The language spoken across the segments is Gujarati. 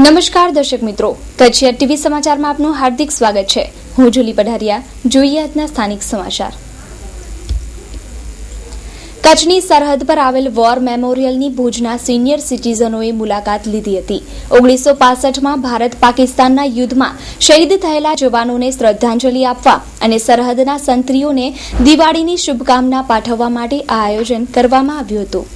નમસ્કાર દર્શક મિત્રો, કચ્છ ટીવી સમાચારમાં આપનું હાર્દિક સ્વાગત છે। હું જુલી પઢારિયા। જોઈએ આજના સ્થાનિક સમાચાર। કચ્છની સરહદ પર આવેલ વોર મેમોરિયલની ભુજના સિનિયર સિટીઝનોએ મુલાકાત લીધી હતી। 1965માં ભારત પાકિસ્તાનના યુદ્ધમાં શહીદ થયેલા જવાનોને શ્રદ્ધાંજલિ આપવા અને સરહદના સંત્રીઓને દિવાળીની શુભકામના પાઠવવા માટે આ આયોજન કરવામાં આવ્યું હતું।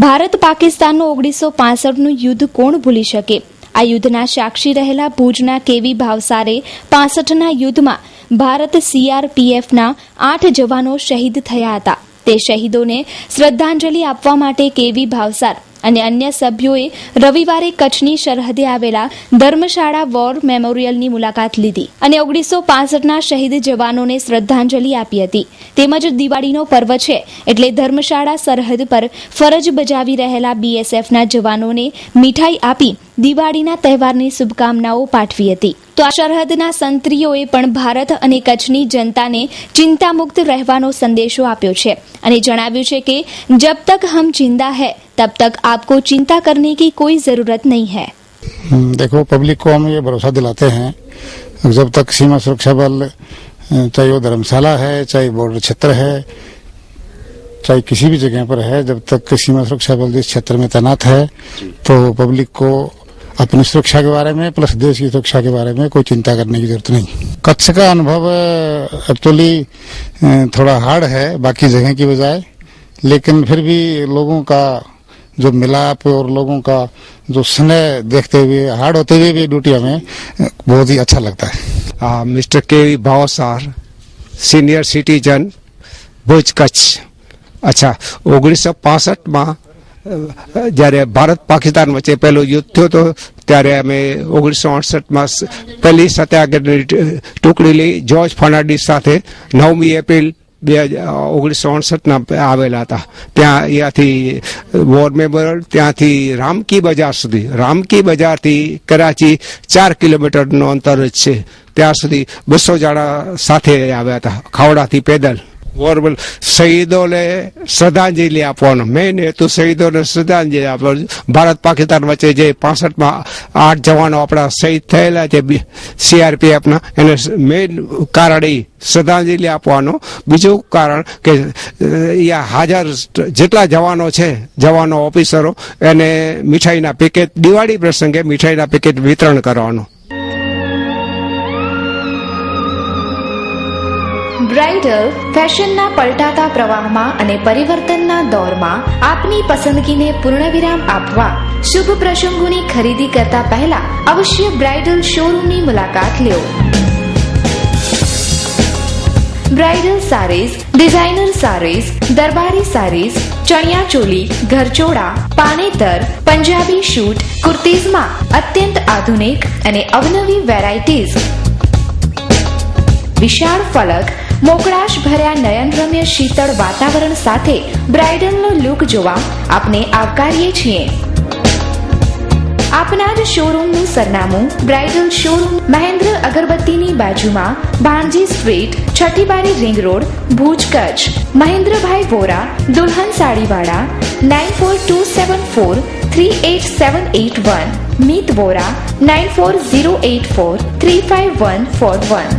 ભારત પાકિસ્તાનનું 1965નું યુદ્ધ કોણ ભૂલી શકે? આ યુદ્ધના સાક્ષી રહેલા ભુજના કેવી ભાવસારે 65ના યુદ્ધમાં ભારત CRPFના 8 જવાનો શહીદ થયા હતા। તે શહીદોને શ્રદ્ધાંજલિ આપવા માટે કેવી ભાવસાર અને અન્ય સભ્યોએ રવિવારે કચ્છની સરહદે આવેલા ધર્મશાળા વોર મેમોરિયલની મુલાકાત લીધી અને 1965ના શહીદ જવાનોને શ્રદ્ધાંજલિ આપી હતી। તેમજ દિવાળીનો પર્વ છે એટલે ધર્મશાળા સરહદ પર ફરજ બજાવી રહેલા BSFના જવાનોને મીઠાઈ આપી દિવાળીના તહેવારની શુભકામનાઓ પાઠવી હતી। તો આ સરહદના સંત્રીઓએ પણ ભારત અને કચ્છની જનતાને ચિંતામુક્ત રહેવાનો સંદેશો આપ્યો છે અને જણાવ્યું છે કે જબ તક હમ जिंदा है तब तक आपको चिंता करने की कोई जरूरत नहीं है। देखो, पब्लिक को हम ये भरोसा दिलाते हैं, जब तक सीमा सुरक्षा बल, चाहे वो धर्मशाला है, चाहे बॉर्डर क्षेत्र है, चाहे किसी भी जगह पर है, जब तक सीमा सुरक्षा बल जिस क्षेत्र में तैनात है तो पब्लिक को अपनी सुरक्षा के बारे में प्लस देश की सुरक्षा के बारे में कोई चिंता करने की जरूरत नहीं। कच्छ का अनुभव एक्चुअली थोड़ा हार्ड है बाकी जगह की बजाय, लेकिन फिर भी लोगों का जो मिलाप और लोगों का जो स्नेह देखते हुए हार्ड होते हुए भी ड्यूटी हमें बहुत ही अच्छा लगता है। मिस्टर के भावसार, सीनियर सिटीजन, भुज कच्छ। अच्छा, 1965 જ્યારે ભારત પાકિસ્તાન વચ્ચે પહેલું યુદ્ધ થયું તો ત્યારે અમે 1968માં પહેલી સત્યાગ્રહની ટુકડી લઈ જ્યોર્જ ફર્નાન્ડીસ સાથે 9મી એપ્રિલ 1968ના આવેલા હતા। ત્યાંથી વોર મેમોરિયલ, ત્યાંથી રામકી બજાર સુધી, રામકી બજારથી કરાચી 4 કિલોમીટરનું અંતર જ છે, ત્યાં સુધી 200 જણા સાથે આવ્યા હતા ખાવડાથી પેદલ। વોરબલ શહીદોને શ્રદ્ધાંજલિ આપવાનો મેઇન હેતુ, શહીદોને શ્રદ્ધાંજલિ આપવાનો। ભારત પાકિસ્તાન વચ્ચે જે 65માં 8 જવાનો આપણા શહીદ થયેલા છે CRPFના, એને મેઇન કારણ એ શ્રદ્ધાંજલિ આપવાનો। બીજું કારણ કે અહીંયા હાજર જેટલા જવાનો છે, જવાનો ઓફિસરો, એને મીઠાઈના પેકેટ, દિવાળી પ્રસંગે મીઠાઈના પેકેટ વિતરણ કરવાનું। બ્રાઇડલ ફેશનના પલટાતા પ્રવાહમાં અને પરિવર્તનના દોરમાં આપની પસંદગીને પૂર્ણવિરામ આપવા શુભ પ્રસંગોની ખરીદી કરતા પહેલા અવશ્ય બ્રાઇડલ શોરૂમની મુલાકાત લ્યો। બ્રાઇડલ સારીઝ, ડિઝાઇનર સારીઝ, દરબારી સારીઝ, ચણિયા ચોલી, ઘરચોળા, પાનેતર, પંજાબી શૂટ, કુર્તીઝમાં અત્યંત આધુનિક અને અવનવી વેરાયટીઝ, વિશાળ ફલક, મોકળાશ ભર્યા નયનરમ્ય શીતળ વાતાવરણ સાથે બ્રાઇડલનો લુક જોવા આપને આવકારીએ છીએ। આપના જ શોરૂમનું સરનામું બ્રાઇડલ શોરૂમ મહેન્દ્ર અગરબત્તીની બાજુમાં, ભાણજી સ્ટ્રીટ, છઠ્ઠી બારી રિંગ રોડ, ભુજ કચ્છ। મહેન્દ્રભાઈ વોરા, દુલ્હન સાડીવાળા, 9427438781। મીત વોરા, 9408435141।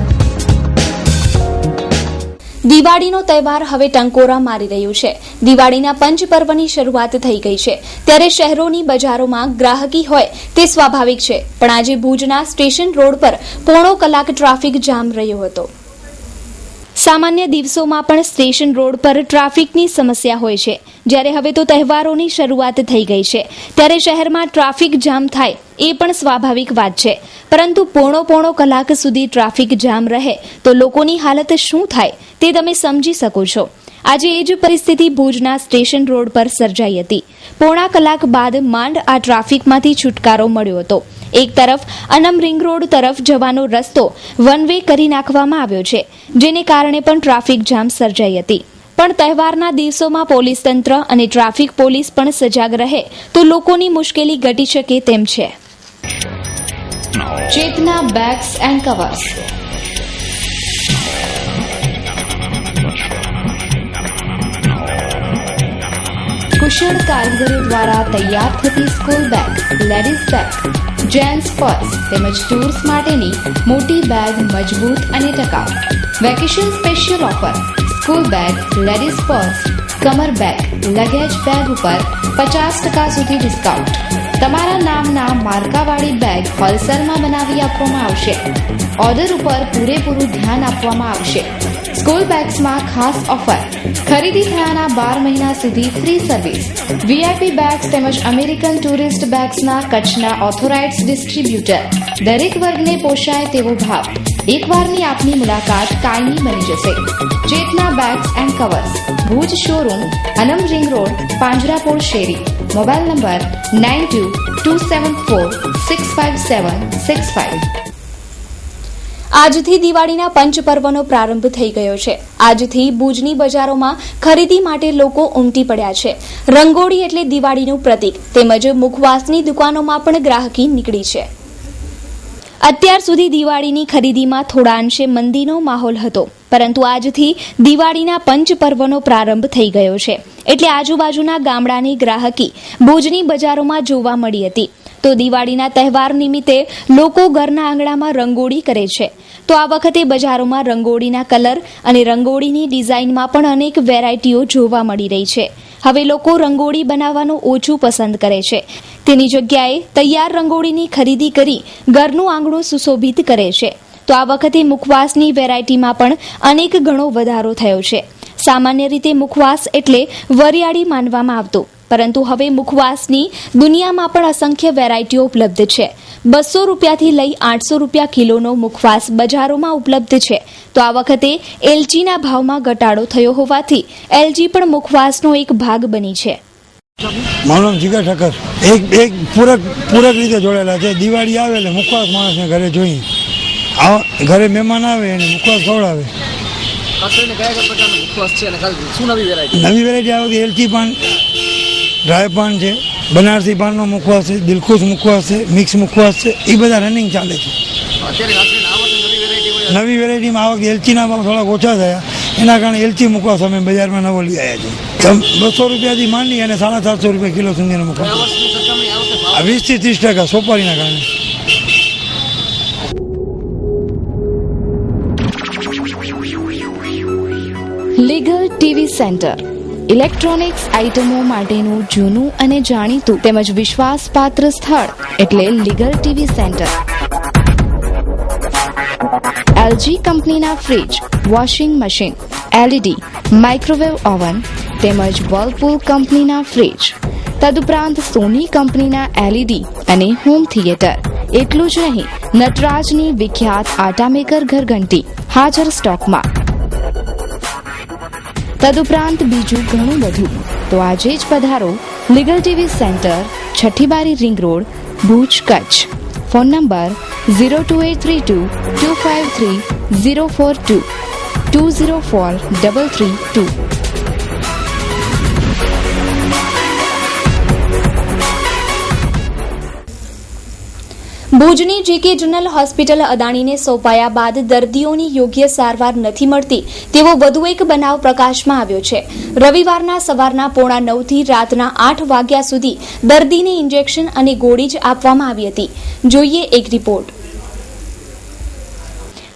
દિવાળીનો તહેવાર હવે ટંકોરા મારી રહ્યું છે। દિવાળીના પંચ પર્વની શરૂઆત થઈ ગઈ છે, ત્યારે શહેરોની બજારોમાં ગ્રાહકી હોય તે સ્વાભાવિક છે, પણ આજે ભુજના સ્ટેશન રોડ પર પોણો કલાક ટ્રાફિક જામ રહ્યો હતો। સામાન્ય દિવસોમાં પણ સ્ટેશન રોડ પર ટ્રાફિકની સમસ્યા હોય છે, જ્યારે હવે તો તહેવારોની શરૂઆત થઈ ગઈ છે ત્યારે શહેરમાં ટ્રાફિક જામ થાય એ પણ સ્વાભાવિક વાત છે, પરંતુ પોણો કલાક સુધી ટ્રાફિક જામ રહે તો લોકોની હાલત શું થાય તે તમે સમજી શકો છો। આજે એ જ પરિસ્થિતિ ભુજના સ્ટેશન રોડ પર સર્જાઈ હતી। પોણા કલાક બાદ માંડ આ ટ્રાફિકમાંથી છુટકારો મળ્યો હતો। એક તરફ અનમ રિંગ રોડ તરફ જવાનો રસ્તો વન વે કરી નાખવામાં આવ્યો છે, જેને કારણે પણ ટ્રાફિક જામ સર્જાઈ હતી। પણ તહેવારના દિવસોમાં પોલીસ તંત્ર અને ટ્રાફિક પોલીસ પણ સજાગ રહે તો લોકોની મુશ્કેલી ઘટી શકે તેમ છે। ચેતના બેગ્સ એન્ડ કવર્સ, કુશળ કારીગરો દ્વારા તૈયાર થતી school bag, ladies bag, gents purse તેમજ ટૂર્સ માટેની મોટી બેગ મજબૂત અને ટકાઉ. Vacation special offer: school bag, ladies purse, કમર બેગ, લગેજ બેગ ઉપર 50% સુધી ડિસ્કાઉન્ટ. તમારા નામના માર્કાવાળી બેગ હોલસેલમાં બનાવી આપવામાં આવશે. ઓર્ડર ઉપર પૂરેપૂરું ધ્યાન આપવામાં આવશે. સ્કૂલ બેગ્સમાં ખાસ ઓફર: ખરીદી થયાના 12 મહિના સુધી ફ્રી સર્વિસ. વીઆઈપી બેગ્સ તેમજ અમેરિકન ટુરિસ્ટ બેગ્સના કચ્છના ઓથોરાઇઝ્ડ ડિસ્ટ્રીબ્યુટર. દરેક વર્ગને પોષાય તેવો ભાવ. એકવારની આપની મુલાકાત કાયમી બની જશે. Chetna bags and covers, Bhuj showroom, Anam ring road, પાંજરાપોળ શેરી. Mobile number 9227465765. આજથી દિવાળીના પંચપર્વનો પ્રારંભ થઈ ગયો છે. આજથી ભુજની બજારોમાં ખરીદી માટે લોકો ઉમટી પડ્યા છે. રંગોળી એટલે દિવાળીનું પ્રતીક તેમજ મુખવાસની દુકાનોમાં પણ ગ્રાહકી નીકળી છે. અત્યાર સુધી દિવાળીની ખરીદીમાં થોડા અંશે મંદીનો માહોલ હતો, પરંતુ આજથી દિવાળીના પંચપર્વનો પ્રારંભ થઈ ગયો છે. એટલે આજુબાજુના ગામડાની ગ્રાહકી ભુજની બજારોમાં જોવા મળી હતી. તો દિવાળીના તહેવાર નિમિત્તે લોકો ઘરના આંગણામાં રંગોળી કરે છે. તો આ વખતે બજારોમાં રંગોળીના કલર અને રંગોળીની ડિઝાઇનમાં પણ અનેક વેરાયટીઓ જોવા મળી રહી છે. હવે લોકો રંગોળી બનાવવાનું ઓછું પસંદ કરે છે. તેની જગ્યાએ તૈયાર રંગોળીની ખરીદી કરી ઘરનું આંગણું સુશોભિત કરે છે. તો આ વખતે મુખવાસની વેરાયટીમાં પણ અનેક ગણો વધારો થયો છે. સામાન્ય રીતે મુખવાસ એટલે વરિયાળી માનવામાં આવતું, પરંતુ હવે મુખવાસની દુનિયામાં પણ અસંખ્ય વેરાયટીઓ ઉપલબ્ધ છે. 200 રૂપિયાથી લઈ 800 રૂપિયા કિલોનો મુખવાસ બજારોમાં ઉપલબ્ધ છે. તો આ વખતે એલચીના ભાવમાં ઘટાડો થયો હોવાથી એલચી પણ મુખવાસનો એક ભાગ બની છે. મારું નામ જીગર ઠક્કર. એક પૂરક રીતે જોડેલા છે. દિવાળી આવે એટલે મુખવાસ માણસને ઘરે જોઈએ. ઘરે મહેમાન આવે એને મુખવાસ ખવડાવે. નવી વેરાયટી આવે એલચી પાન, ડ્રાય પાન છે, બનારસી પાનનો મુખવાસ છે, દિલખુશ મુખવાસ છે, મિક્સ મુખવાસ છે. એ બધા રનિંગ ચાલે છે. નવી વેરાયટીમાં આ વખતે એલચીના ભાવ થોડાક ઓછા થયા, એના કારણે એલચી મુખવાસ અમે બજારમાં નવો લઈ આવ્યા છીએ. 200 રૂપિયાથી માંડી અને 750 રૂપિયા કિલો સુધીનો મુખવાસ. 20 થી 30% સોપારીના કારણે. લીગલ ટીવી સેન્ટર ઇલેક્ટ્રોનિક્સ આઇટમો માટેનું જૂનું અને જાણીતું તેમજ વિશ્વાસપાત્ર સ્થળ એટલે લીગલ ટીવી સેન્ટર. એલજી કંપનીના fridge, washing machine, LED, microwave oven તેમજ વર્લપૂલ કંપનીના ફ્રીજ, તદુપરાંત સોની કંપનીના એલઈડી અને હોમ થિયેટર. એટલું જ નહીં, નટરાજની વિખ્યાત આટા મેકર ઘરઘંટી હાજર સ્ટોકમાં. તદુપરાંત બીજું ઘણું બધું. તો આજે જ પધારો legal TV centre, Chhathibari ring road, Bhuj, Kutch. Phone number 02832253042 204332. ભુજની જીકે જનરલ હોસ્પિટલ અદાણીને સોંપાયા બાદ દર્દીઓની યોગ્ય સારવાર નથી મળતી તેવો વધુ એક બનાવ પ્રકાશમાં આવ્યો છે. રવિવારના સવારના 9:30 થી રાતના 8 વાગ્યા સુધી દર્દીને ઇન્જેક્શન અને ગોળી જ આપવામાં આવી હતી. જોઈએ એક રિપોર્ટ.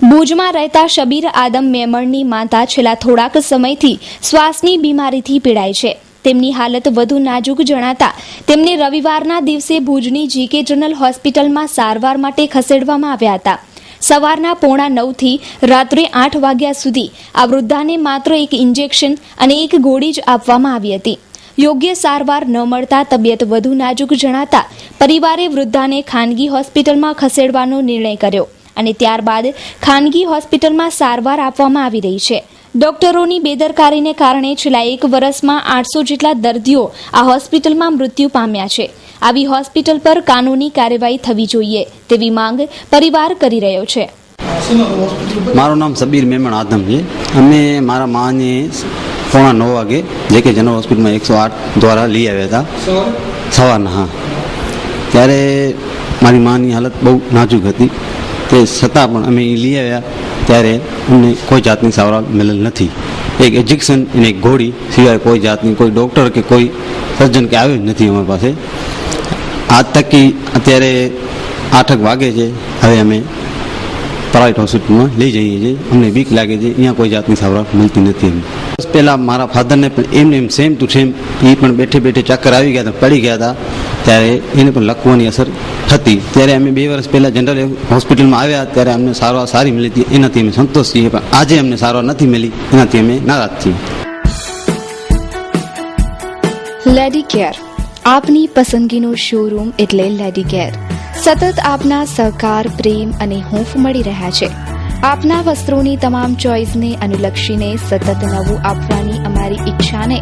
ભુજમાં રહેતા શબીર આદમ મેમણની માતા છેલ્લા થોડાક સમયથી શ્વાસની બીમારીથી પીડાય છે. તેમની હાલત વધુ નાજુક જણાતા તેમને રવિવારના દિવસે ભુજની જીકે જનરલ હોસ્પિટલમાં સારવાર માટે ખસેડવામાં આવ્યા હતા. સવારના 9:30 થી રાત્રે 8 વાગ્યા સુધી આ વૃદ્ધાને માત્ર એક ઇન્જેક્શન અને એક ગોળી જ આપવામાં આવી હતી. યોગ્ય સારવાર ન મળતા તબિયત વધુ નાજુક જણાતા પરિવારે વૃદ્ધાને ખાનગી હોસ્પિટલમાં ખસેડવાનો નિર્ણય કર્યો અને ત્યારબાદ ખાનગી હોસ્પિટલમાં સારવાર આપવામાં આવી રહી છે. ડોક્ટરોની બેદરકારીને કારણે છેલ્લા 1 વર્ષમાં 800 જેટલા દર્દીઓ આ હોસ્પિટલમાં મૃત્યુ પામ્યા છે. આવી હોસ્પિટલ પર કાનૂની કાર્યવાહી થવી જોઈએ તેવી માંગ પરિવાર કરી રહ્યો છે. મારું નામ શબીર મેમણ આદમ છે. અમે મારા માને 9:15 વાગે જેકે જનરલ હોસ્પિટલમાં 108 દ્વારા લઈ આવ્યા હતા સવારના. હા, ત્યારે મારી માની હાલત બહુ નાજુક હતી. તે છતાં પણ અમે લઈ આવ્યા ત્યારે અમને કોઈ જાતની સારવાર મળેલ નથી. એક ઇન્જેક્શન અને એક ગોળી સિવાય કોઈ જાતની કોઈ ડૉક્ટર કે કોઈ સર્જન કે આવ્યું જ નથી અમારી પાસે. આજ તકી અત્યારે 8 વાગે છે. હવે અમે પ્રાઇવેટ હોસ્પિટલમાં લઈ જઈએ છીએ. અમને બીક લાગે છે, અહીંયા કોઈ જાતની સારવાર મળતી નથી. અમને પહેલાં મારા ફાધરને પણ એમ સેમ ટુ સેમ એ પણ બેઠે બેઠે ચક્કર આવી ગયા હતા, પડી ગયા હતા, ત્યારે એને પણ લકવાની અસર હતી. ત્યારે અમે 2 વર્ષ પહેલાં જનરલ હોસ્પિટલમાં આવ્યા ત્યારે અમને સારવાર સારી મળી હતી, એનાથી અમે સંતોષ છીએ. પણ આજે અમને સારવાર નથી મળી, એનાથી અમે નારાજ છીએ. લેડીકેર, આપની પસંદગીનું શોરૂમ એટલે લેડીકેર. સતત આપના સહકાર, પ્રેમ અને હૂંફ મળી રહ્યા છે. આપના વસ્ત્રોની તમામ ચોઇસને અનુલક્ષીને સતત નવું આપવાની અમારી ઈચ્છાને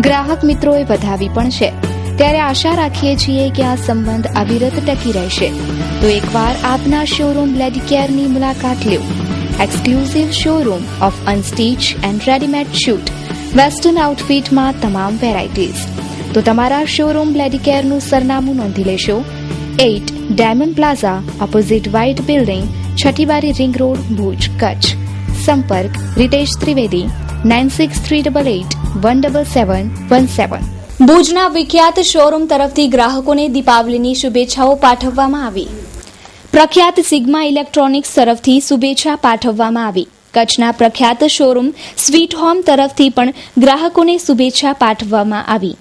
ગ્રાહક મિત્રોએ વધાવી પણ છે. ત્યારે આશા રાખીએ છીએ કે આ સંબંધ અવિરત ટકી રહેશે. તો એકવાર આપના શોરૂમ લેડીકેરની મુલાકાત લો. Exclusive showroom of unstitch and readymade suit, western આઉટફિટમાં તમામ વેરાયટીઝ. તો તમારા શોરૂમ લેડીકેરનું સરનામું નોંધી લેશો. 8 diamond plaza, opposite white building, Chhathibari ring road, Bhuj, Kutch. સંપર્ક રીતેશ ત્રિવેદી 9638817717. ભુજના વિખ્યાત શોરૂમ તરફથી ગ્રાહકોને દીપાવલીની શુભેચ્છાઓ પાઠવવામાં આવી. પ્રખ્યાત સિગ્મા ઇલેક્ટ્રોનિક્સ તરફથી શુભેચ્છા પાઠવવામાં આવી. કચ્છના પ્રખ્યાત શોરૂમ સ્વીટ હોમ તરફથી પણ ગ્રાહકોને શુભેચ્છા પાઠવવામાં આવી.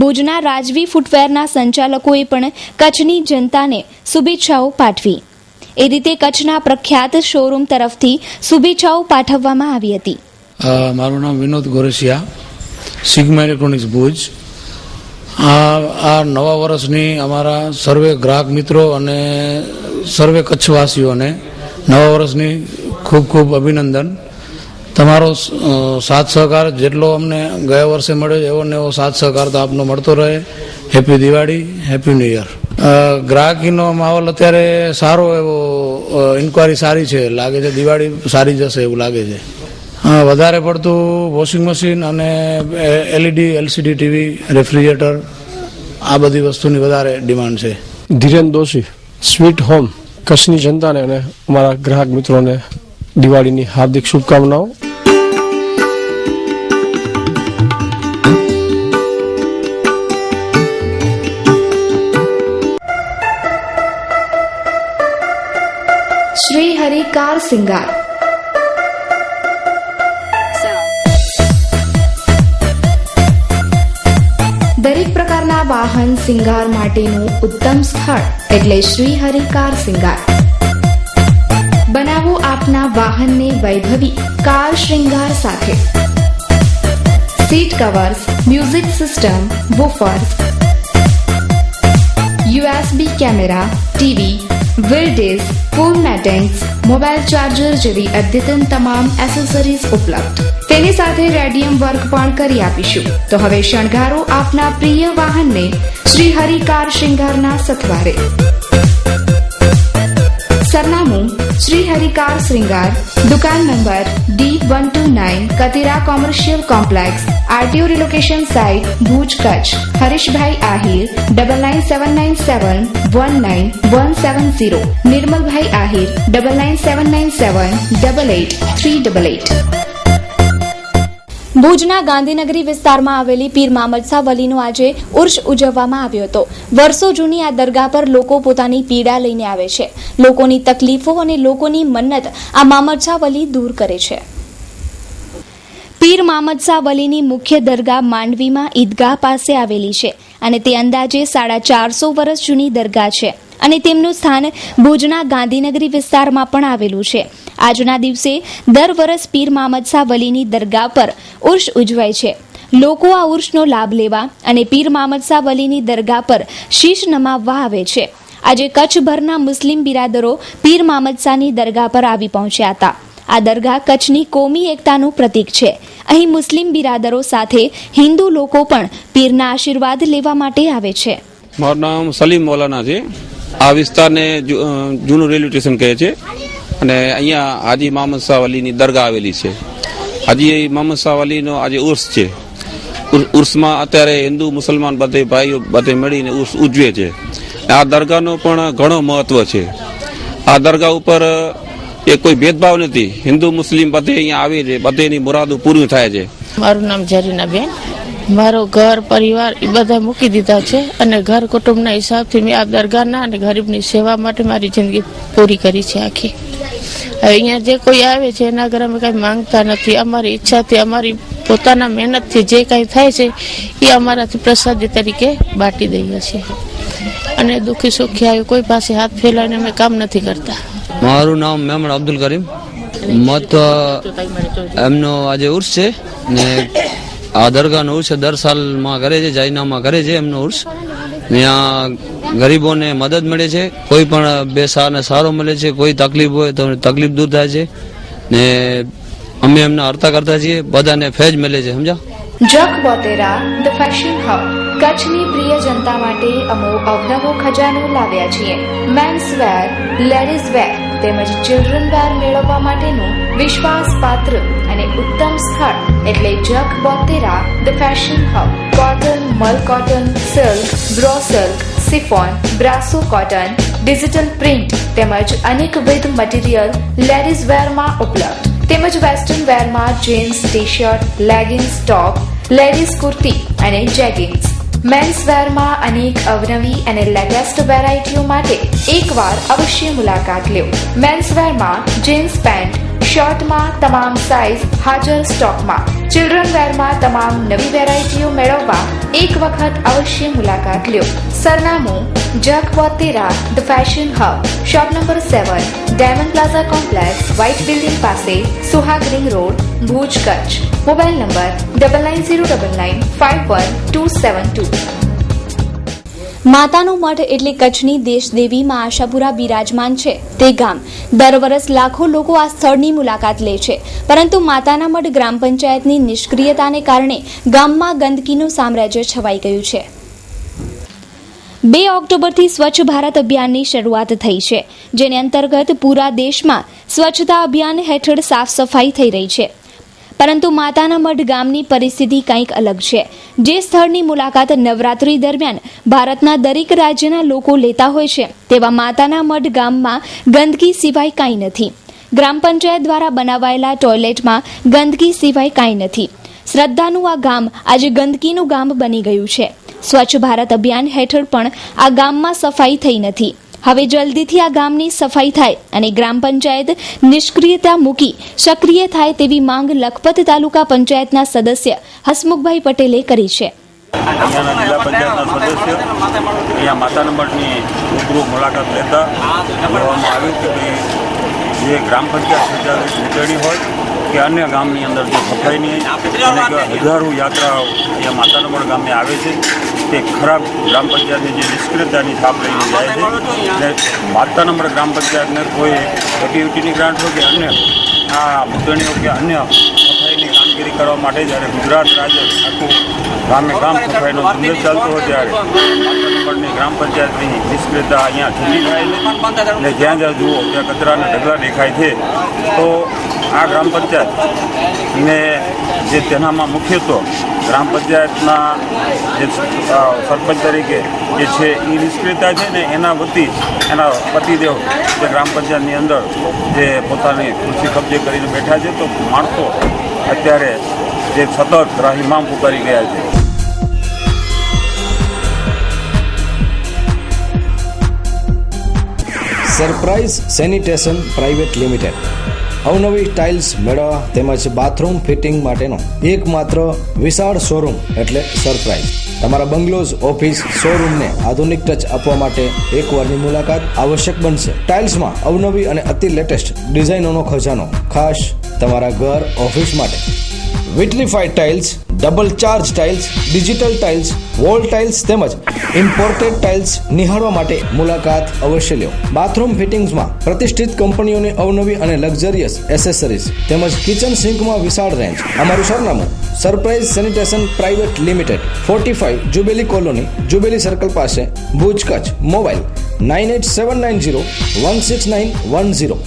ભુજના રાજવી ફૂટવેરના સંચાલકોએ પણ કચ્છની જનતાને શુભેચ્છાઓ પાઠવી. એ રીતે કચ્છના પ્રખ્યાત શોરૂમ તરફથી શુભેચ્છાઓ પાઠવવામાં આવી હતી. મારું નામ વિનોદ ગોરસિયા, સિગ્મા ઇલેક્ટ્રોનિક્સ ભુજ. આ નવા વર્ષની અમારા સર્વે ગ્રાહક મિત્રો અને સર્વે કચ્છવાસીઓને નવા વર્ષની ખૂબ ખૂબ અભિનંદન. તમારો સાથ સહકાર જેટલો અમને ગયા વર્ષે મળ્યો એવો ને એવો સાથ સહકાર તો આપનો મળતો રહે. Happy Diwali, happy new year. ગ્રાહકીનો માહોલ અત્યારે સારો એવો, ઇન્કવાયરી સારી છે, લાગે છે દિવાળી સારી જશે એવું લાગે છે. વધારે પડતું વોશિંગ મશીન અને એલઈડી એલસીડી ટીવી, રેફ્રિજરેટર, આ બધી વસ્તુની વધારે ડિમાન્ડ છે. Dhiren Doshi, sweet home. કચ્છની જનતાને અને અમારા ગ્રાહક મિત્રોને દિવાળીની હાર્દિક શુભકામનાઓ. શ્રી હરિ કાર સિંગાર. દરેક પ્રકારના વાહન સિંગાર માટેનું ઉત્તમ સ્થળ એટલે શ્રી હરિ કાર સિંગાર. બનાવો આપના વાહનને વૈભવી કાર શૃંગાર સાથે. Seat covers, music system, woofers, USB camera, TV, wheel disc, phone mattings, mobile charger જેવી અદ્યતન તમામ એસેસરીઝ ઉપલબ્ધ. તેની સાથે રેડિયમ વર્ક પણ કરી આપીશું. તો હવે શણગારો આપના પ્રિય વાહનને શ્રી હરિ કાર શૃંગારના સથવારે. સરનામું શ્રી હરિ કાર શૃંગાર, દુકાન number D129, Katira commercial complex, RTO relocation site, Bhuj, Kutch. હરીશભાઈ આહિર 9979719170. નિર્મલભાઈ આહિર 9979788388. ભુજના ગાંધીનગરી વિસ્તારમાં આવેલી પીર મામદ શાહ વલીનો આજે ઉર્ષ ઉજવવામાં આવ્યો હતો. વર્ષો જૂની આ દરગાહ પર લોકો પોતાની પીડા લઈને આવે છે. લોકોની તકલીફો અને લોકોની મન્નત આ મામદ શાહ વલી દૂર કરે છે. પીર મામદ શાહ વલીની મુખ્ય દરગાહ માંડવીમાં ઈદગાહ પાસે આવેલી છે અને તે અંદાજે 450 વર્ષ જૂની દરગાહ છે અને તેમનું સ્થાન ભુજના ગાંધીનગરી વિસ્તારમાં પણ આવેલું છે. આજના દિવસે દર વર્ષ પીર મામદ શાહ વલીની દરગાહ પર ઉર્ષ ઉજવાય છે. લોકો આ ઉર્ષનો લાભ લેવા અને પીર મામદ શાહ વલીની દરગાહ પર શીશ નમાવવા આવે છે. આજે કચ્છભરના મુસ્લિમ બિરાદરો પીર મામદ શાહની દરગાહ પર આવી પહોંચ્યા હતા. આ દરગાહ કચ્છની કોમી એકતાનું પ્રતીક છે. અહીં મુસ્લિમ બિરાદરો સાથે હિન્દુ લોકો પણ પીરના આશીર્વાદ લેવા માટે આવે છે. મારું નામ સલીમ મૌલાના છે. આ વિસ્તારને જૂનું રેલવે સ્ટેશન કહે છે અને અહીંયા હાજી મામદ શાહ વલીની દરગાહ આવેલી છે. હાજી મામદ શાહ વલીનો આજે ઉર્સ છે. ઉર્સમાં અત્યારે હિન્દુ મુસલમાન બધે ભાઈઓ બધે મળીને ઉર્સ ઉજવે છે. આ દરગાહનો પણ ઘણો મહત્વ છે. આ દરગાહ ઉપર એ કોઈ ભેદભાવ નથી. હિન્દુ મુસ્લિમ બધે અહીંયા આવી છે, બધેની મુરાદો પૂરી થાય છે. મારું નામ જરીનાબેન. મારો ઘર પરિવાર એ બધા મૂકી દીધા છે અને ઘર કુટુંબના હિસાબથી મેં આ દરગાહના અને ગરીબની સેવા માટે મારી જિંદગી પૂરી કરી છે આખી. અહીંયા જે કોઈ આવે છે એના ઘરે અમે કાંઈ માંગતા નથી. અમારી ઈચ્છાથી, અમારી પોતાના મહેનતથી જે કાંઈ થાય છે એ અમારાથી પ્રસાદી તરીકે બાટી દઈએ છીએ. અને દુઃખી સુખી આવે કોઈ પાસે હાથ ફેલાવીને અમે કામ નથી કરતા. મારું નામ મેમણ અબ્દુલ કરીમ. મત એમનો આજે ઉર્સ છે ને આ દરગાહનો ઉર્સ દર સાલમાં કરે છે, જાયનામાં કરે છે એમનો ઉર્સ. ત્યાં ગરીબોને મદદ મળે છે, કોઈ પણ બેસાને સારો મળે છે, કોઈ તકલીફ હોય તો તકલીફ દૂર થાય છે ને અમે એમના હરતા કરતા છીએ, બધાને ફેજ મળે છે. સમજા જક બોતેરા ધ ફેશન હબ કચ્છની પ્રિય જનતા માટે અમો અવનવો ખજાનો લાવ્યા છીએ. મેન્સ વેર, લેડીઝ વેર તેમજ ચિલ્ડ્રન વેર મેળવવા માટેનું વિશ્વાસપાત્ર અને ઉત્તમ સ્થળ એટલે Jak Botera the fashion hub. Cotton, મલ કોટન, સિલ્ક, બ્રો સિલ્ક, સિફોન, બ્રાસો કોટન, ડિજિટલ પ્રિન્ટ તેમજ અનેકવિધ મટીરીયલ લેડીઝ વેરમાં ઉપલબ્ધ તેમજ વેસ્ટર્ન વેરમાં jeans, T shirt, leggings, top, ladies kurti અને જેગિન્સ. મેન્સ વેરમાં અનેક અવનવી અને લેટેસ્ટ વેરાયટીઓ માટે એકવાર અવશ્ય મુલાકાત લો. મેન્સ વેરમાં જીન્સ પેન્ટ, શર્ટમાં તમામ સાઇઝ હાજર સ્ટોકમાં. ચિલ્ડ્રન વેરમાં તમામ નવી વેરાયટીઓ મેળવવા એક વખત અવશ્ય મુલાકાત લો. સરનામું Jak Botera the fashion hub, shop number 7, diamond plaza complex, white building પાસે, Suhag ring road, Bhuj, Kutch. Mobile number 9909951272. માતાનો મઢ એટલે કચ્છની દેશદેવી માં આશાપુરા બિરાજમાન છે તે ગામ. દર વર્ષ લાખો લોકો આ સ્થળની મુલાકાત લે છે, પરંતુ માતાના મઢ ગ્રામ પંચાયતની નિષ્ક્રિયતાને કારણે ગામમાં ગંદકીનું સામ્રાજ્ય છવાઈ ગયું છે. 2 ઓક્ટોબરથી સ્વચ્છ ભારત અભિયાનની શરૂઆત થઈ છે, જેને અંતર્ગત પૂરા દેશમાં સ્વચ્છતા અભિયાન હેઠળ સાફ સફાઈ થઈ રહી છે. પરંતુ માતાના મઢ ગામની પરિસ્થિતિ કંઈક અલગ છે. જે સ્થળની મુલાકાત નવરાત્રી દરમિયાન ભારતના દરેક રાજ્યના લોકો લેતા હોય છે, તેવા માતાના મઢ ગામમાં ગંદકી સિવાય કાંઈ નથી. ગ્રામ પંચાયત દ્વારા બનાવાયેલા ટોયલેટમાં ગંદકી સિવાય કાંઈ નથી. શ્રદ્ધાનું આ ગામ આજે ગંદકીનું ગામ બની ગયું છે. સ્વચ્છ ભારત અભિયાન હેઠળ પણ આ ગામમાં સફાઈ થઈ નથી. હવે જલ્દીથી આ ગામની સફાઈ થાય અને ગ્રામ પંચાયત નિષ્ક્રિયતા મૂકી સક્રિય થાય તેવી માંગ લખપત તાલુકા પંચાયતના સદસ્ય હસમુખભાઈ પટેલે કરી છે. અહીંયાના જિલ્લા પંચાયતના સદસ્ય અહીંયા માતાના મઢની રૂબરૂ મુલાકાત લેતા કહેવામાં આવ્યું કે જે ગ્રામ પંચાયત સંચાલિત ચૂંટણી હોય કે અન્ય ગામની અંદર જે સફાઈની હજારો યાત્રાઓ અહીંયા માતાના મઢ ગામે આવે છે, તે ખરાબ ગ્રામ પંચાયતની જે નિષ્ક્રિયતાની છાપ લઈને જાય છે. અને માતાના મઢ ગ્રામ પંચાયતને કોઈ એક્ટિવિટીની ગ્રાન્ટ હોય કે અન્ય આ ચૂંટણીઓ કે અન્ય સફાઈની કામગીરી કરવા માટે જ્યારે ગુજરાત રાજ્ય આખું ગામે ગામ સફાઈનો ઝુંબેશ ચાલતો હોય ત્યારે માતાના મઢની ગ્રામ પંચાયતની નિષ્ક્રિયતા અહીંયા જુદી થાય છે. અને જ્યાં જ્યાં જુઓ ત્યાં કચરાના ઢગલા દેખાય છે. તો આ ગ્રામ પંચાયતને જે તેનામાં મુખ્યત્વે ગ્રામ પંચાયતના જે સરપંચ તરીકે જે છે એ નિષ્ક્રિયતા છે ને એના વતી એના પતિદેવ જે ગ્રામ પંચાયતની અંદર જે પોતાની ખુરશી કબજે કરીને બેઠા છે, તો માણસો અત્યારે જે સતત રાહીમામ પુકારી ગયા છે. સરપ્રાઇઝ સેનિટેશન પ્રાઇવેટ લિમિટેડ અવનવી ટાઇલ્સ મેળવવા તેમજ બાથરૂમ ફિટિંગ માટેનો એકમાત્ર વિશાળ શોરૂમ એટલે સરપ્રાઇઝ. તમારા બંગલોઝ, ઓફિસ, શોરૂમને આધુનિક ટચ આપવા માટે એકવારની મુલાકાત આવશ્યક બનશે. ટાઇલ્સમાં અવનવી અને અતિ લેટેસ્ટ ડિઝાઇનોનો ખજાનો ખાસ તમારા ઘર, ઓફિસ માટે. Vitrified tiles, double charge tiles, digital tiles, wall tiles તેમજ ઇમ્પોર્ટેડ ટાઇલ્સ નિહાળવા માટે મુલાકાત અવશ્ય લો. બાથરૂમ ફિટિંગ્સમાં પ્રતિષ્ઠિત કંપનીઓની અવનવી અને લક્ઝરિયસ એસેસરીઝ તેમજ કિચન સિંકમાં વિશાળ રેન્જ. અમારું સરનામું surprise sanitation private limited, 45 jubilee colony, jubilee circle પાસે, ભુજ, કચ્છ. મોબાઈલ 9879016910.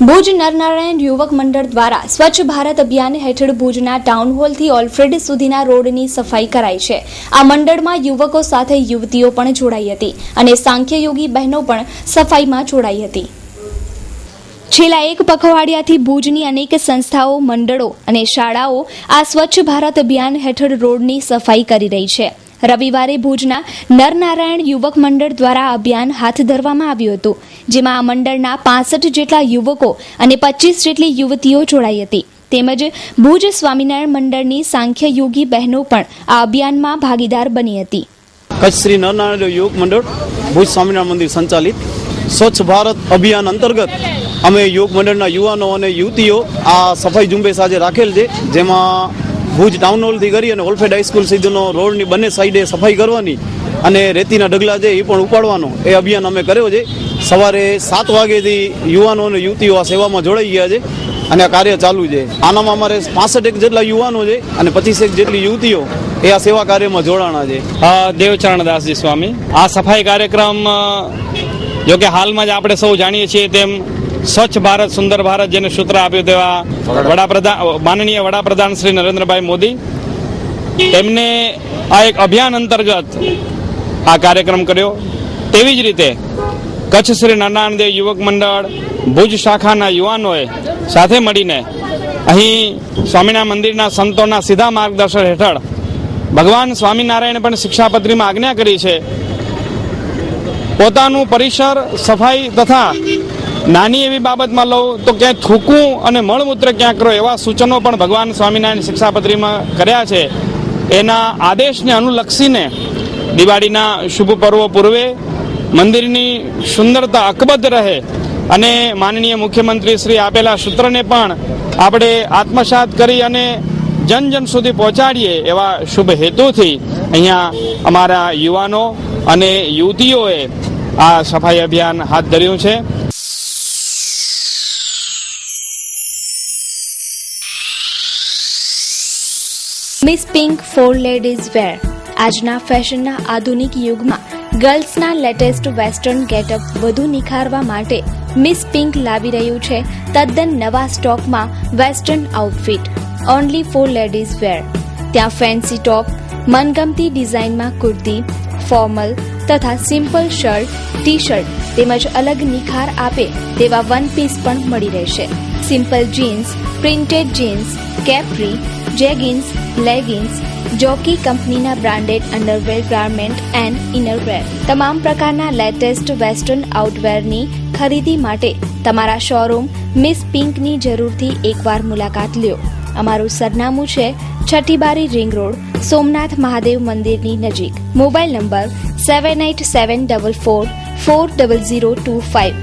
ભુજ નરનારાયણ યુવક મંડળ દ્વારા સ્વચ્છ ભારત અભિયાન હેઠળ ભુજના ટાઉન હોલથી ઓલ્ફ્રેડ સુધીના રોડની સફાઈ કરાઈ છે. આ મંડળમાં યુવકો સાથે યુવતીઓ પણ જોડાઈ હતી અને સાંખ્ય યોગી બહેનો પણ સફાઈમાં જોડાઈ હતી. છેલ્લા એક પખવાડિયાથી ભુજની અનેક સંસ્થાઓ, મંડળો અને શાળાઓ આ સ્વચ્છ ભારત અભિયાન હેઠળ રોડની સફાઈ કરી રહી છે. રવિવારે ભુજના નરનારાયણ યુવક મંડળ દ્વારા અભિયાન હાથ ધરવામાં આવ્યું હતું, જેમાં આ મંડળના 65 જેટલા યુવકો અને 25 જેટલી યુવતીઓ જોડાઈ હતી. તેમજ ભુજ સ્વામિનારાયણ મંડળની સાંખ્ય યોગી બહેનો પણ આ અભિયાનમાં ભાગીદાર બની હતી. કચ્છ શ્રી નરનારાયણ યુવક મંડળ ભુજ સ્વામિનારાયણ મંદિર સંચાલિત સ્વચ્છ ભારત અભિયાન અંતર્ગત અમે યોગ મંડળના યુવાનો અને યુવતીઓ આ સફાઈ ઝુંબેશ આજે રાખેલ છે, જેમાં ભુજ ટાઉન હોલથી કરી અને ઓલ્ફેડ હાઈસ્કૂલ સુધીનો રોડની બંને સાઈડે સફાઈ કરવાની અને રેતીના ઢગલા છે એ પણ ઉપાડવાનો એ અભિયાન અમે કર્યો છે. સવારે 7 વાગ્યાથી યુવાનો અને યુવતીઓ આ સેવામાં જોડાઈ ગયા છે અને આ કાર્ય ચાલુ છે. આનામાં અમારે 65 જેટલા યુવાનો છે અને 25 જેટલી યુવતીઓ એ આ સેવા કાર્યમાં જોડાણા છે. દેવચરણદાસજી સ્વામી. આ સફાઈ કાર્યક્રમ જો કે હાલમાં જ આપણે સૌ જાણીએ છીએ તેમ સ્વચ્છ ભારત સુંદર ભારત જેને સૂત્ર આપ્યું તેવા માનનીય વડાપ્રધાન શ્રી નરેન્દ્રભાઈ મોદી તેમને આ એક અભિયાન અંતર્ગત આ કાર્યક્રમ કર્યો. તેવી જ રીતે કચ્છ શ્રી નરનારાયણ દેવ યુવક મંડળ ભુજ શાખાના યુવાનોએ સાથે મળીને અહીં સ્વામિનારાયણ મંદિરના સંતોના સીધા માર્ગદર્શન હેઠળ ભગવાન સ્વામિનારાયણે પણ શિક્ષાપત્રીમાં આજ્ઞા કરી છે પોતાનું પરિસર સફાઈ તથા નાની એવી બાબતમાં લઉં તો ક્યાંય થૂકવું અને મળમૂત્ર ક્યાં કરો એવા સૂચનો પણ ભગવાન સ્વામિનારાયણ શિક્ષાપત્રીમાં કર્યા છે. એના આદેશને અનુલક્ષીને દિવાળીના શુભ પર્વો પૂર્વે મંદિરની સુંદરતા અકબંધ રહે અને માનનીય મુખ્યમંત્રી શ્રી આપેલા સૂત્રને પણ આપણે આત્મસાત કરી અને જન જન સુધી પહોંચાડીએ એવા શુભ હેતુથી અહીંયા અમારા યુવાનો અને યુવતીઓએ આ સફાઈ અભિયાન હાથ ધર્યું છે. Miss Pink for ladies wear. આજના ફેશનના આધુનિક યુગમાં ગર્લ્સના લેટેસ્ટ વેસ્ટર્ન ગેટઅપ વધુ નિખારવા માટે મિસ પિંક લાવી રહ્યું છે તદ્દન નવા સ્ટોકમાં western outfit only for ladies wear. ત્યાં ફેન્સી ટોપ, મનગમતી ડિઝાઇનમાં કુર્તી, ફોર્મલ તથા સિમ્પલ શર્ટ, ટી શર્ટ તેમજ અલગ નિખાર આપે તેવા વન પીસ પણ મળી રહેશે. Simple jeans, printed jeans, capri, jeggings, leggings, Jockey કંપનીના branded underwear, garment and innerwear. તમામ પ્રકારના લેટેસ્ટ વેસ્ટર્ન આઉટવેરની ખરીદી માટે તમારા શોરૂમ મિસ પિંકની જરૂરથી એકવાર મુલાકાત લ્યો. અમારું સરનામું છે 6ઠી બારી રિંગ રોડ, સોમનાથ મહાદેવ મંદિરની નજીક. Mobile number 7874440025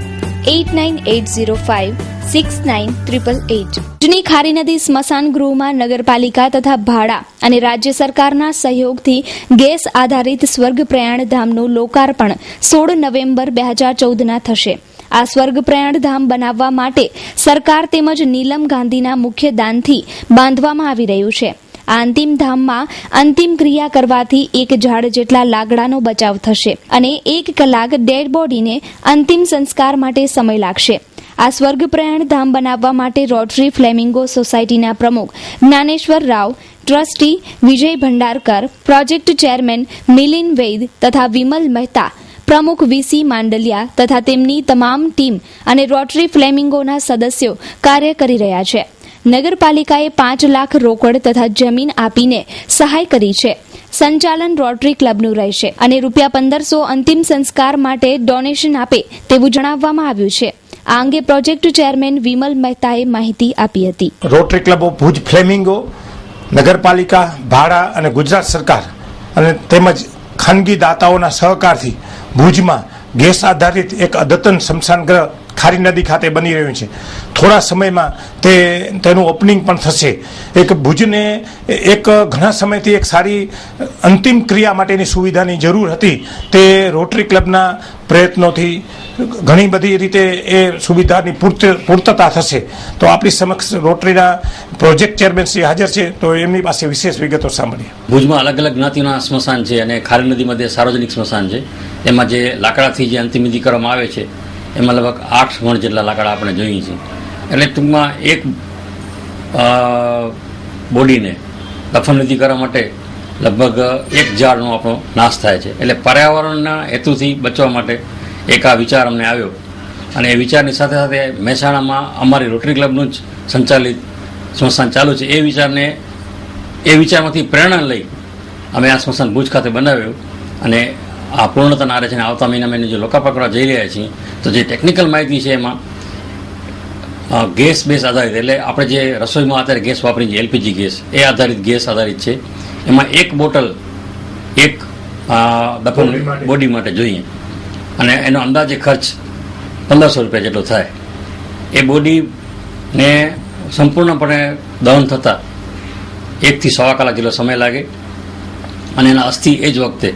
8980569888. ભુજની ખારી નદી સ્મશાન ગૃહમાં નગરપાલિકા તથા ભાડા અને રાજ્ય સરકારના સહયોગથી ગેસ આધારિત સ્વર્ગ પ્રયાણ ધામનું લોકાર્પણ 16 નવેમ્બર 2014ના થશે. આ સ્વર્ગ પ્રયાણ ધામ બનાવવા માટે સરકાર તેમજ નીલમ ગાંધીના મુખ્ય દાનથી બાંધવામાં આવી રહ્યું છે. આ અંતિમ ધામમાં અંતિમ ક્રિયા કરવાથી 1 ઝાડ જેટલા લાકડાનો બચાવ થશે અને 1 કલાક ડેડ બોડીને અંતિમ સંસ્કાર માટે સમય લાગશે. આ સ્વર્ગ પ્રયાણ ધામ બનાવવા માટે રોટરી ફ્લેમિંગો સોસાયટીના પ્રમુખ જ્ઞાનેશ્વર રાવ, ટ્રસ્ટી વિજય ભંડારકર, પ્રોજેક્ટ ચેરમેન મિલિન વૈદ તથા વિમલ મહેતા, પ્રમુખ વીસી માંડલિયા તથા તેમની તમામ ટીમ અને રોટરી ફ્લેમિંગોના સદસ્યો કાર્ય કરી રહ્યા છે. નગરપાલિકાએ 5 લાખ રોકડ તથા જમીન આપીને સહાય કરી છે. સંચાલન રોટરી ક્લબનું રહેશે અને ₹1500 અંતિમ સંસ્કાર માટે ડોનેશન આપે તેવું જણાવવામાં આવ્યું છે. આ અંગે પ્રોજેક્ટ ચેરમેન વિમલ મહેતાએ માહિતી આપી હતી. Rotary club of Bhuj flamingo, નગરપાલિકા, ભાડા અને ગુજરાત સરકાર અને તેમજ ખાનગી દાતાઓના સહકારથી ભુજમાં ગેસ આધારિત એક અદ્યતન સ્મશાન ગૃહ ખારી નદી ખાતે બની રહ્યું છે. થોડા સમયમાં તેનું ઓપનિંગ પણ થશે. એક ભુજને એક ઘણા સમયથી એક સારી અંતિમ ક્રિયા માટેની સુવિધાની જરૂર હતી. તે રોટરી ક્લબના પ્રયત્નોથી ઘણી બધી રીતે એ સુવિધાની પૂર્તતા થશે. તો આપણી સમક્ષ રોટરીના પ્રોજેક્ટ ચેરમેન શ્રી હાજર છે, તો એમની પાસે વિશેષ વિગતો સાંભળીએ. ભુજમાં અલગ અલગ જ્ઞાતિના સ્મશાન છે અને ખારી નદી મધ્યે સાર્વજનિક સ્મશાન છે. એમાં જે લાકડાથી જે અંતિમ વિધિ કરવામાં આવે છે એમાં લગભગ 8 મણ જેટલા લાકડા આપણે જોઈએ છીએ. એટલે ટૂંકમાં એક બોડીને દફન વિધિ કરવા માટે લગભગ 1 ઝાડનો આપણો નાશ થાય છે. એટલે પર્યાવરણના હેતુથી બચવા માટે એક આ વિચાર અમને આવ્યો અને એ વિચારની સાથે સાથે મહેસાણામાં અમારી રોટરી ક્લબનું જ સંચાલિત સ્મશાન ચાલુ છે. એ વિચારમાંથી પ્રેરણા લઈ અમે આ સ્મશાન ભુજ ખાતે બનાવ્યું અને આ પૂર્ણતાના આરે છે. આવતા મહિનામાં એની જે લોકાર્પણ કરવા જઈ રહ્યા છીએ તો જે ટેકનિકલ માહિતી છે એમાં ગેસ બેઝ આધારિત, એટલે આપણે જે રસોઈમાં અત્યારે ગેસ વાપરીએ છીએ એલપીજી ગેસ, એ આધારિત ગેસ આધારિત છે. એમાં એક બોટલ એક દફન બોડી માટે જોઈએ અને એનો અંદાજે ખર્ચ 1500 રૂપિયા જેટલો થાય. એ બોડીને સંપૂર્ણપણે દહન થતાં 1 થી સવા કલાક જેટલો સમય લાગે અને એના અસ્થિ એ જ વખતે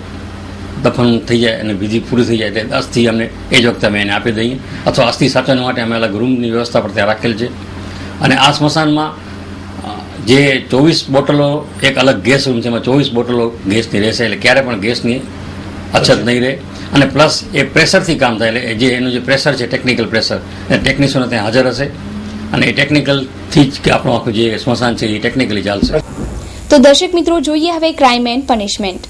દફન થઈ જાય અને વિધિ પૂરી થઈ જાય એટલે અસ્થિ અમને એ જ વખતે અમે એને આપી દઈએ, અથવા અસ્થિ સાચવવા માટે અમે અલગ રૂમની વ્યવસ્થા પણ ત્યાં રાખેલ છે. અને આ સ્મશાનમાં જે 24 બોટલો, એક અલગ ગેસ રૂમ છે, એમાં 24 બોટલો ગેસની રહેશે, એટલે ક્યારે પણ ગેસની અછત નહીં રહે. અને પ્લસ એ પ્રેશરથી કામ થાય, એટલે જે એનું જે પ્રેશર છે ટેકનિકલ પ્રેશર, એ ટેકનિશિયનો ત્યાં હાજર હશે અને એ ટેકનિકલથી જ આપણું આખું જે સ્મશાન છે એ ટેકનિકલી ચાલશે. તો દર્શક મિત્રો, જોઈએ હવે ક્રાઇમ એન્ડ પનિશમેન્ટ.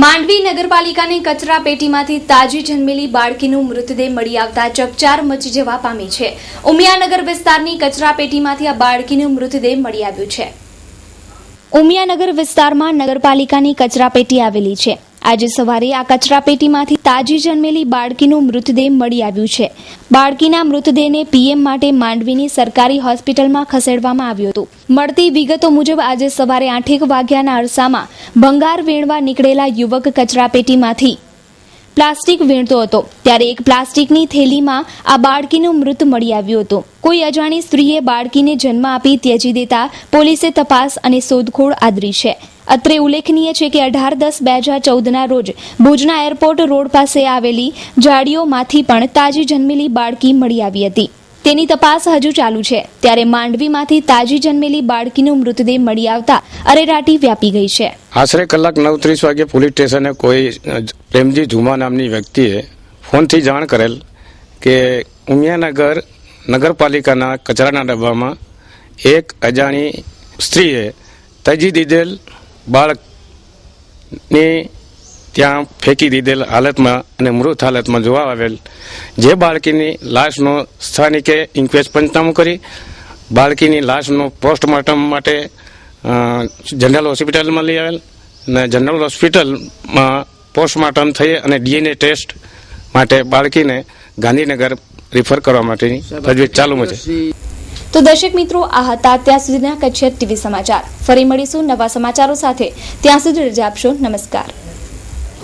માંડવી નગરપાલિકાની કચરા પેટીમાંથી તાજી જન્મેલી બાળકીનું મૃતદેહ મળી આવતા ચકચાર મચી જવા પામી છે. ઉમિયાનગર વિસ્તારની કચરા પેટીમાંથી આ બાળકીનું મૃતદેહ મળી આવ્યું છે. ઉમિયાનગર વિસ્તારમાં નગરપાલિકાની કચરા પેટી આવેલી છે. આજે સવારે આ કચરા પેટીમાંથી તાજી જન્મેલી બાળકીનું મૃતદેહ મળી આવ્યું છે. બાળકીના મૃતદેહને પીએમ માટે માંડવીની સરકારી હોસ્પિટલમાં ખસેડવામાં આવ્યું હતું. મળતી વિગતો મુજબ આજે સવારે 8 વાગ્યાના અરસામાં ભંગાર વીણવા નીકળેલા યુવક કચરા પેટીમાંથી પ્લાસ્ટિક વીણતો હતો ત્યારે એક પ્લાસ્ટિકની થેલીમાં આ બાળકીનું મૃત મળી આવ્યું હતું. કોઈ અજાણી સ્ત્રીએ બાળકીને જન્મ આપી ત્યજી દેતા પોલીસે તપાસ અને શોધખોળ આદરી છે. અત્રે ઉલ્લેખનીય છે કે 18/10/2014ના રોજ ભુજના એરપોર્ટ રોડ પાસે આવેલી જાળીઓમાંથી પણ તાજી જન્મેલી બાળકી મળી આવી હતી. તેની તપાસ હજુ ચાલુ છે. ત્યારે માંડવીમાંથી તાજી જન્મેલી બાળકીનું મૃતદેહ મળી આવતા અરેરાટી વ્યાપી ગઈ છે. આશરે કલાક 9:30 વાગે પોલીસ સ્ટેશને કોઈ પ્રેમજી ઝુમા નામની વ્યક્તિએ ફોનથી જાણ કરેલ કે ઉમિયાનગર નગરપાલિકાના કચરાના ડબ્બામાં એક અજાણી સ્ત્રીએ ત્યજી દીધેલ બાળકની ત્યાં ફેંકી દીધેલ હાલતમાં અને મૃત હાલતમાં જોવા આવેલ. જે બાળકીની લાશનો સ્થાનિકે ઇન્ક્વેસ્ટ પંચનામું કરી બાળકીની લાશનો પોસ્ટમોર્ટમ માટે જનરલ હોસ્પિટલમાં લઈ આવેલ અને જનરલ હોસ્પિટલમાં પોસ્ટમોર્ટમ થઈ અને ડીએનએ ટેસ્ટ માટે બાળકીને ગાંધીનગર રિફર કરવા માટેની તજવીજ ચાલુમાં છે. તો દર્શક મિત્રો, આ હતા ત્યાં સુધીના કચ્છ ટીવી સમાચાર. ફરી મળીશું નવા સમાચારો સાથે. ત્યાં સુધી રજા આપશો. નમસ્કાર.